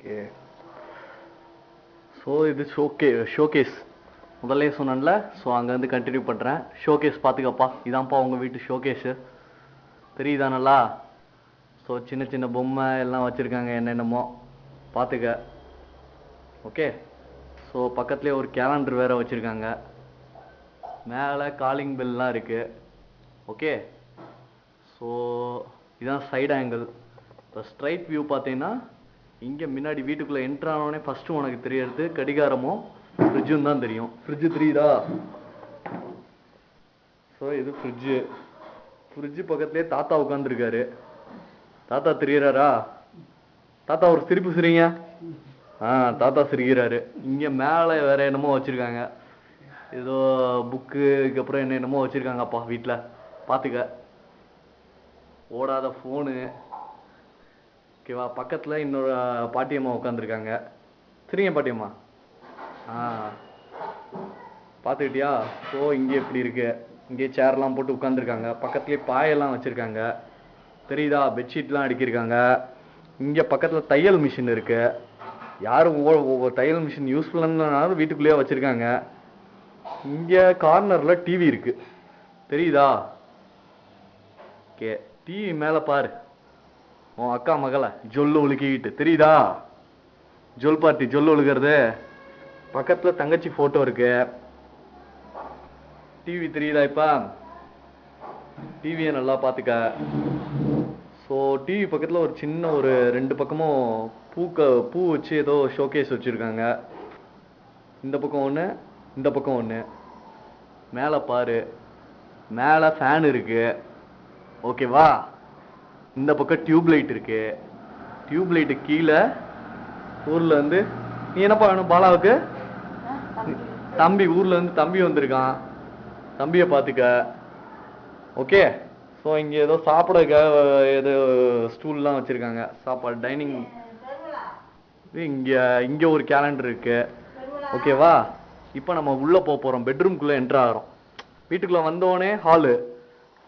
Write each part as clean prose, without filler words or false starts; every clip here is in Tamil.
ஓகே. ஸோ இது ஷோகேஸ் முதல்ல சொன்னேன்ல. ஸோ அங்கேருந்து கண்டினியூ பண்ணுறேன். ஷோகேஸ் பார்த்துக்கப்பா, இதான்ப்பா உங்கள் வீட்டு ஷோகேஸு, தெரியுதா நல்லா? ஸோ சின்ன சின்ன பொம்மை எல்லாம் வச்சுருக்காங்க, என்னென்னமோ பார்த்துக்க. ஓகே. ஸோ பக்கத்துலேயே ஒரு கேலண்டர் வேறு வச்சுருக்காங்க. மேலே காலிங் பெல்லாம் இருக்குது. ஓகே. ஸோ இதுதான் சைடு ஆங்கிள். இப்போ ஸ்ட்ரைட் வியூ பார்த்தீங்கன்னா இங்கே முன்னாடி வீட்டுக்குள்ளே என்ட்ரானோடனே ஃபஸ்ட்டு உனக்கு தெரியறது கடிகாரமும் ஃப்ரிட்ஜும் தான் தெரியும். ஃப்ரிட்ஜு தெரியுதா? ஸோ இது ஃப்ரிட்ஜு பக்கத்துலேயே தாத்தா உட்காந்துருக்காரு. தாத்தா தெரியறாரா? தாத்தா ஒரு சிரிப்பு சிரிங்க. தாத்தா சிரிக்கிறாரு. இங்கே மேலே வேற என்னமோ வச்சுருக்காங்க, ஏதோ புக்கு, இதுக்கப்புறம் என்னென்னமோ வச்சுருக்காங்கப்பா வீட்டில், பார்த்துக்க. ஓடாத ஃபோனு. ஓகேவா? பக்கத்தில் இன்னொரு பாட்டியம்மா உட்காந்துருக்காங்க. சரிங்க பாட்டியம்மா. பார்த்துக்கிட்டியா? ஸோ இங்கே எப்படி இருக்கு, இங்கே சேர்லாம் போட்டு உட்காந்துருக்காங்க. பக்கத்துலேயே பாயெல்லாம் வச்சுருக்காங்க, தெரியுதா? பெட்ஷீட்லாம் அடிக்கிருக்காங்க. இங்கே பக்கத்தில் தையல் மிஷின் இருக்கு. யாரும் ஒவ்வொரு தையல் மிஷின் யூஸ் பண்ணனாலும் வீட்டுக்குள்ளேயே வச்சுருக்காங்க. இங்கே கார்னரில் டிவி இருக்கு, தெரியுதா? ஓகே. டிவி மேலே பாரு, உன் அக்கா மகளை ஜொல்லு ஒழுக்கிக்கிட்டு, தெரியுதா? ஜொல் பார்ட்டி, ஜொல்லு ஒழுகிறது. பக்கத்தில் தங்கச்சி ஃபோட்டோ இருக்கு. டிவி தெரியுதா? இப்போ டிவியை நல்லா பார்த்துக்க. ஸோ டிவி பக்கத்தில் ஒரு சின்ன ஒரு 2 பக்கமும் பூ வச்சு ஏதோ ஷோகேஸ் வச்சுருக்காங்க. இந்த பக்கம் ஒன்று, இந்த பக்கம் ஒன்று. மேலே பாரு, மேலே ஃபேன் இருக்கு. ஓகேவா? இந்த பக்கம் டியூப் லைட் இருக்கு. டியூப் லைட்டு கீழே ஊரில் வந்து நீ என்னப்பா வேணும் பாலாவுக்கு? தம்பி ஊரில் இருந்து தம்பி வந்திருக்கான், தம்பியை பார்த்துக்க. ஓகே. ஸோ இங்கே ஏதோ சாப்பிட ஏதோ ஸ்டூல்லாம் வச்சுருக்காங்க, சாப்பாடு டைனிங். இங்கே ஒரு கேலண்டர் இருக்கு. ஓகேவா? இப்போ நம்ம உள்ளே போகிறோம், பெட்ரூம்குள்ளே என்ட்ரு ஆகிறோம். வீட்டுக்குள்ளே வந்தோடனே ஹாலு,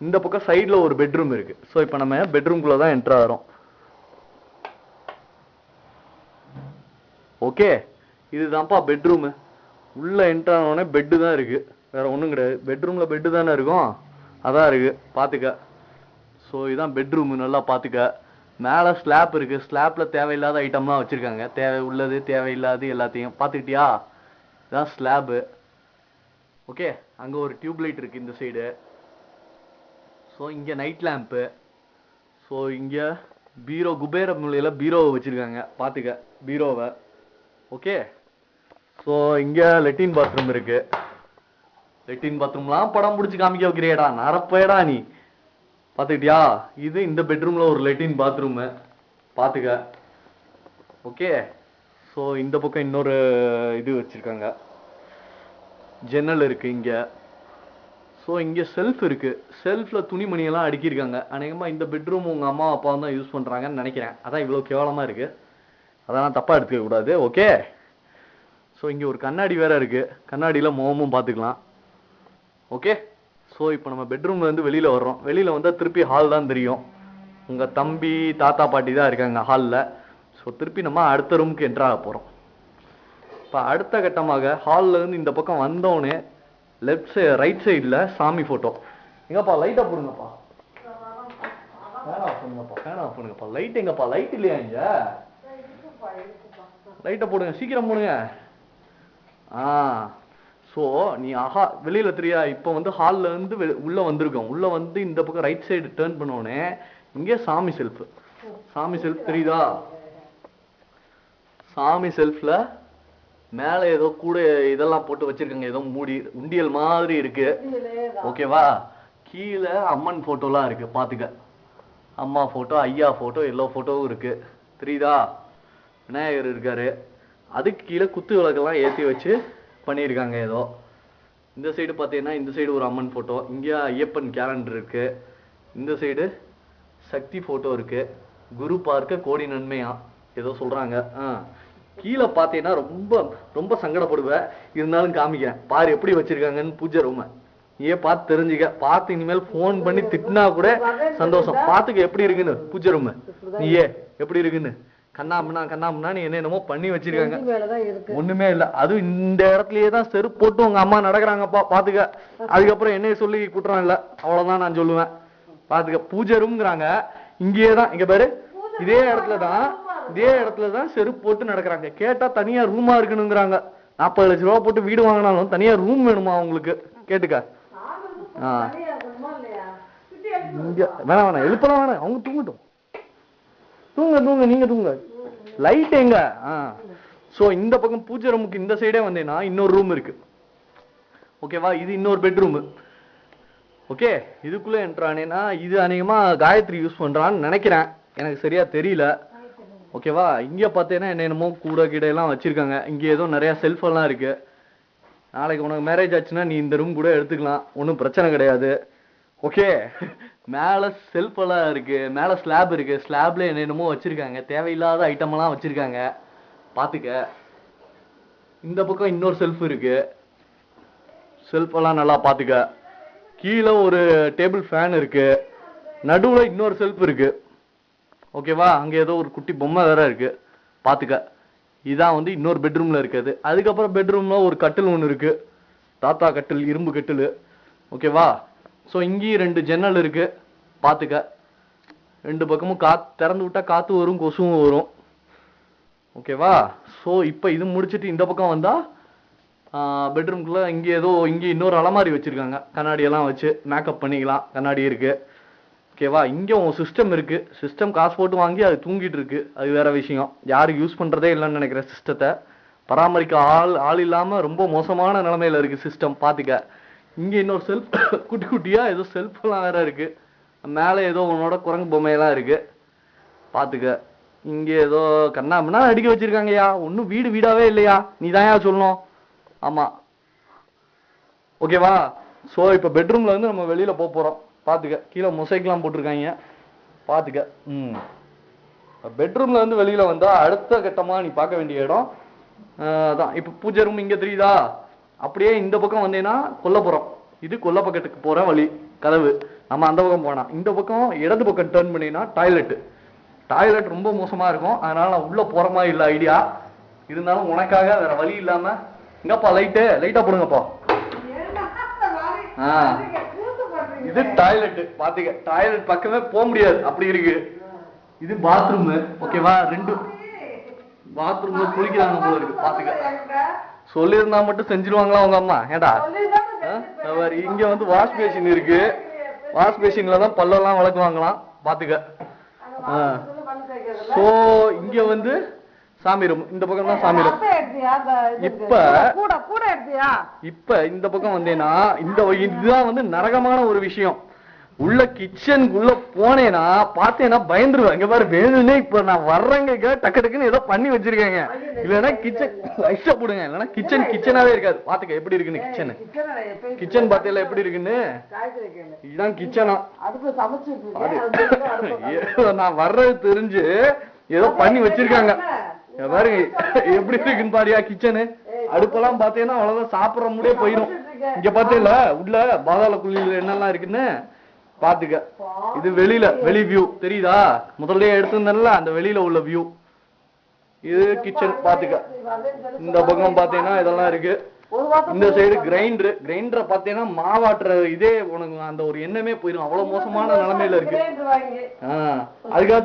இந்த பக்கம் சைடில் ஒரு பெட்ரூம் இருக்கு. ஸோ இப்போ நம்ம பெட்ரூம்குள்ளே தான் என்ட்ரு ஆகிறோம். ஓகே. இதுதான்ப்பா பெட்ரூமு. உள்ளே என்ட்ரு ஆனோடனே பெட்டு தான் இருக்கு, வேற ஒன்றும் கிடையாது. பெட்ரூமில் பெட்டு தானே இருக்கும், அதான் இருக்கு, பார்த்துக்க. ஸோ இதுதான் பெட்ரூமு, நல்லா பார்த்துக்க. மேலே ஸ்லாப் இருக்கு. ஸ்லாப்பில் தேவையில்லாத ஐட்டம்லாம் வச்சுருக்காங்க, தேவை உள்ளது தேவையில்லாது எல்லாத்தையும் பார்த்துக்கிட்டியா? இதுதான் ஸ்லாபு. ஓகே. அங்கே ஒரு டியூப் லைட் இருக்குது இந்த சைடு. ஸோ இங்கே நைட் லேம்ப்பு. ஸோ இங்கே பீரோ, குபேர மூலையில் பீரோவை வச்சுருக்காங்க, பார்த்துக்க பீரோவை. ஓகே. ஸோ இங்கே லெட்டின் பாத்ரூம் இருக்கு. லெட்டின் பாத்ரூம்லாம் படம் பிடிச்சி காமிக்க வைக்கிறியடா, நரப்பேடா நீ. பார்த்துக்கிட்டியா? இது இந்த பெட்ரூமில் ஒரு லெட்டின் பாத்ரூமு, பார்த்துக்க. ஓகே. ஸோ இந்த பக்கம் இன்னொரு இது வச்சுருக்காங்க, ஜன்னல் இருக்குது இங்கே. ஸோ இங்கே செல்ஃப் இருக்குது. செல்ஃபில் துணிமணியெல்லாம் அடுக்கியிருக்காங்க. அநேகமாக இந்த பெட்ரூம் உங்கள் அம்மா அப்பாவும் தான் யூஸ் பண்ணுறாங்கன்னு நினைக்கிறேன், அதான் இவ்வளோ கேவலமாக இருக்குது. அதெல்லாம் தப்பாக எடுத்துக்க கூடாது. ஓகே. ஸோ இங்கே ஒரு கண்ணாடி வேறு இருக்குது, கண்ணாடியில் முகமும் பார்த்துக்கலாம். ஓகே. ஸோ இப்போ நம்ம பெட்ரூம்லேருந்து வெளியில் வர்றோம். வெளியில் வந்தால் திருப்பி ஹால் தான் தெரியும். உங்கள் தம்பி தாத்தா பாட்டி தான் இருக்காங்க ஹாலில். ஸோ திருப்பி நம்ம அடுத்த ரூமுக்கு என்ட்ராக போகிறோம். இப்போ அடுத்த கட்டமாக ஹால்லேருந்து இந்த பக்கம் வந்தோடனே ரைட் சைடில் சாமி ஃபோட்டோ. எங்கப்பா லைட்டை போடுங்கப்பா, ஃபேன் ஆஃப் பண்ணுங்கப்பா. லைட் எங்கப்பா? லைட் இல்லையா இங்கே? லைட்டை போடுங்க, சீக்கிரம் போடுங்க. ஸோ நீ வெளியில் தெரியா? இப்போ வந்து ஹாலில் இருந்து உள்ளே வந்திருக்கோம். உள்ளே வந்து இந்த பக்கம் ரைட் சைடு டேர்ன் பண்ணோடனே இங்கே சாமி செல்ஃபு. சாமி செல்ஃப் தெரியுதா? சாமி செல்ஃபில் மேலே ஏதோ கூட இதெல்லாம் போட்டு வச்சிருக்காங்க, ஏதோ மூடி உண்டியல் மாதிரி இருக்கு. ஓகேவா? கீழே அம்மன் ஃபோட்டோலாம் இருக்கு, பார்த்துக்க. அம்மா ஃபோட்டோ, ஐயா ஃபோட்டோ, எல்லா ஃபோட்டோவும் இருக்கு, தெரியுதா? விநாயகர் இருக்காரு. அதுக்கு கீழே குத்து விளக்கெல்லாம் ஏற்றி வச்சு பண்ணியிருக்காங்க ஏதோ. இந்த சைடு பார்த்தீங்கன்னா இந்த சைடு ஒரு அம்மன் ஃபோட்டோ, இங்கே ஐயப்பன் கேலண்டர் இருக்கு. இந்த சைடு சக்தி ஃபோட்டோ இருக்கு. குரு பார்க்க கோடி நன்மையா ஏதோ சொல்றாங்க. கீழே பார்த்தீங்கன்னா ரொம்ப ரொம்ப சங்கடப்படுவேன், இருந்தாலும் காமிக்கிறேன் பாரு எப்படி வச்சிருக்காங்கன்னு பூஜை ரூமை. நீயே பார்த்து தெரிஞ்சுக்க. பார்த்து இனிமேல் ஃபோன் பண்ணி திட்டினா கூட சந்தோஷம். பார்த்துக்க எப்படி இருக்குன்னு பூஜை ரூமு, நீயே எப்படி இருக்குன்னு கண்ணாமண்ணா நீ என்னென்னமோ பண்ணி வச்சிருக்காங்க. ஒண்ணுமே இல்ல. அதுவும் இந்த இடத்துலயே தான் செருப்பு போட்டு உங்க அம்மா நடக்கிறாங்கப்பா, பாத்துக்க. அதுக்கப்புறம் என்னைய சொல்லி குற்றம் இல்ல, அவ்வளவுதான் நான் சொல்லுவேன். பாத்துக்க, பூஜை ரூம்ங்கிறாங்க. இங்கேயே தான், இங்க பாரு, இதே இடத்துலதான் செருப்பு போட்டு நடக்கிறாங்க. கேட்டா தனியா ரூமா இருக்கணுங்கிறாங்க. 40 லட்சம் ரூபா போட்டு வீடு வாங்கினாலும் தனியா ரூம் வேணுமா அவங்களுக்கு, கேட்டுக்க. வேணாம் எழுப்பலாம், வேணாம், அவங்க தூங்கட்டும். தூங்க நீங்க தூங்க. லைட் எங்க? சோ இந்த பக்கம் பூஜை ரூமுக்கு இந்த சைடே வந்தேன்னா இன்னொரு ரூம் இருக்கு. ஓகேவா, இது இன்னொரு பெட்ரூம். ஓகே, இதுக்குள்ள என்ட்ரானேனா இது அநேகமா காயத்ரி யூஸ் பண்றான்னு நினைக்கிறேன், எனக்கு சரியா தெரியல. ஓகேவா, இங்க பார்த்தேன்னா என்னென்னமோ கூட கீழே எல்லாம் வச்சிருக்காங்க. இங்க ஏதோ நிறைய செல்ஃப் எல்லாம் இருக்கு. நாளைக்கு உனக்கு மேரேஜ் ஆச்சுன்னா நீ இந்த ரூம் கூட எடுத்துக்கலாம், ஒன்றும் பிரச்சனை கிடையாது. ஓகே, மேல செல்ஃப் எல்லாம் இருக்கு, மேல ஸ்லாப் இருக்கு. ஸ்லாப்ல என்னென்னமோ வச்சிருக்காங்க, தேவையில்லாத ஐட்டம் எல்லாம் வச்சிருக்காங்க, பாத்துக்க. இந்த பக்கம் இன்னொரு செல்ஃப் இருக்கு, செல்ஃப் எல்லாம் நல்லா பாத்துக்க. கீழே ஒரு டேபிள் ஃபேன் இருக்கு, நடுவுல இன்னொரு செல்ஃப் இருக்கு. ஓகேவா, அங்க ஏதோ ஒரு குட்டி பொம்மை வேற இருக்கு, பாத்துக்க. இதான் வந்து இன்னொரு பெட்ரூம்ல இருக்குது. அதுக்கப்புறம் பெட்ரூம்ல ஒரு கட்டில் ஒன்று இருக்கு, தாத்தா கட்டில், இரும்பு கட்டில். ஓகேவா, ஸோ இங்கேயும் 2 ஜன்னல் இருக்கு, பாத்துக்க. 2 பக்கமும் திறந்து விட்டா காத்து வரும், கொசுவும் வரும். ஓகேவா, ஸோ இப்போ இது முடிச்சுட்டு இந்த பக்கம் வந்தா பெட்ரூம்குள்ள இங்கே இன்னொரு அலமாரி வச்சிருக்காங்க, கண்ணாடி எல்லாம் வச்சு மேக்கப் பண்ணிக்கலாம், கண்ணாடி இருக்கு. ஓகேவா, இங்க உன் சிஸ்டம் இருக்கு. சிஸ்டம் காசு போட்டு வாங்கி அது தூங்கிட்டு இருக்கு, அது வேற விஷயம். யாரும் யூஸ் பண்றதே இல்லைன்னு நினைக்கிற சிஸ்டத்தை. பராமரிக்க ஆள் இல்லாம ரொம்ப மோசமான நிலைமையில இருக்கு சிஸ்டம், பாத்துக்க. இங்க இன்னொரு செல்ஃப், குட்டி குட்டியா ஏதோ செல்ஃப் எல்லாம் வேற இருக்கு. மேல ஏதோ உன்னோட குரங்கு பொம்மையெல்லாம் இருக்கு, பாத்துக்க. இங்க ஏதோ கண்ணாமண்ணா அடிக்க வச்சிருக்காங்கயா, ஒன்னும் வீடாவே இல்லையா, நீ தான் சொல்லணும். ஆமா, ஓகேவா. சோ இப்ப பெட்ரூம்ல இருந்து நம்ம வெளியில போறோம், பாத்துக்க. கீழே மொசைக்கெல்லாம் போட்டிருக்காங்க, பாத்துக்க. பெட்ரூம்ல இருந்து வெளியில வந்தா அடுத்த கட்டமா நீ பார்க்க வேண்டிய இடம் அதான். இப்ப பூஜை ரூம் இங்க தெரியுதா, அப்படியே இந்த பக்கம் வந்தேன்னா கொல்லப்புறம். இது கொல்ல பக்கத்துக்கு போற வழி, கதவு. நம்ம அந்த பக்கம் போனா, இந்த பக்கம் இடது பக்கம் டர்ன் பண்ணினா டாய்லெட் ரொம்ப மோசமா இருக்கும், அதனால நான் உள்ள போற மாதிரி இல்ல ஐடியா. இருந்தாலும் உனக்காக வேற வழி இல்லாம, எங்கப்பா லைட்டா போடுங்கப்பா. இது டாய்லெட், பாத்துக்க. டாய்லெட் பக்கமே போக முடியாது, அப்படி இருக்கு. இது பாத்ரூம். ஓகேவா, 2 பாத்ரூம்ல குளிக்கிறாங்க போல இருக்கு, பாத்துக்க. சொல்லியிருந்தா மட்டும் செஞ்சிருவாங்களா உங்க அம்மா? ஏண்டா, இங்க வந்து வாஷ் பேசின் இருக்கு, வாஷ் பேசின்ல தான் பல்லெல்லாம் விளக்குவாங்களாம், பாத்துக்க. சோ இங்க வந்து சாமி ரூம், இந்த பக்கம் தான் சாமி ரூம். இப்ப இந்த பக்கம் வந்தேன்னா இதுதான் வந்து நரகமான ஒரு விஷயம். உள்ள கிச்சனுக்குள்ள போனேன்னா பார்த்தேன்னா பயந்துருவேன். இங்க பாரு, வேணும்னே இப்ப நான் வர்றேங்க டக்கு டக்குன்னு ஏதோ பண்ணி வச்சிருக்கேங்க. இல்லன்னா கிச்சன் லைட்டா போடுங்க, இல்லன்னா கிச்சனாவே இருக்காது. பாத்துக்க எப்படி இருக்குன்னு கிச்சன் பாத்தீங்களா எப்படி இருக்குன்னு. இதுதான் கிச்சனா. நான் வர்றது தெரிஞ்சு ஏதோ பண்ணி வச்சிருக்காங்க பாருங்க, எப்படி இருக்குன்னு பாரியா கிச்சனு. அடுப்பெல்லாம் பாத்தீங்கன்னா அவ்வளவுதான், சாப்பிடற முடியே போயிடும். இங்க பாத்தீங்களா உள்ள பாதாள குழியில என்னெல்லாம் இருக்குன்னு, பாத்துக்க. இது வெளி வியூ தெரியுதா, முதல்ல எடுத்திருந்தேன்ல அந்த வெளியில உள்ள வியூ. இது கிச்சன், பாத்துக்க. இந்த பக்கம் பாத்தீங்கன்னா இதெல்லாம் இருக்கு. இந்த சைடு கிரைண்டரை பாத்தீங்கன்னா மாவாட்டுற இதே உனக்கு அந்த ஒரு எண்ணமே போயிடும், அவ்வளவு மோசமான நிலைமையில இருக்கு. அதுக்காக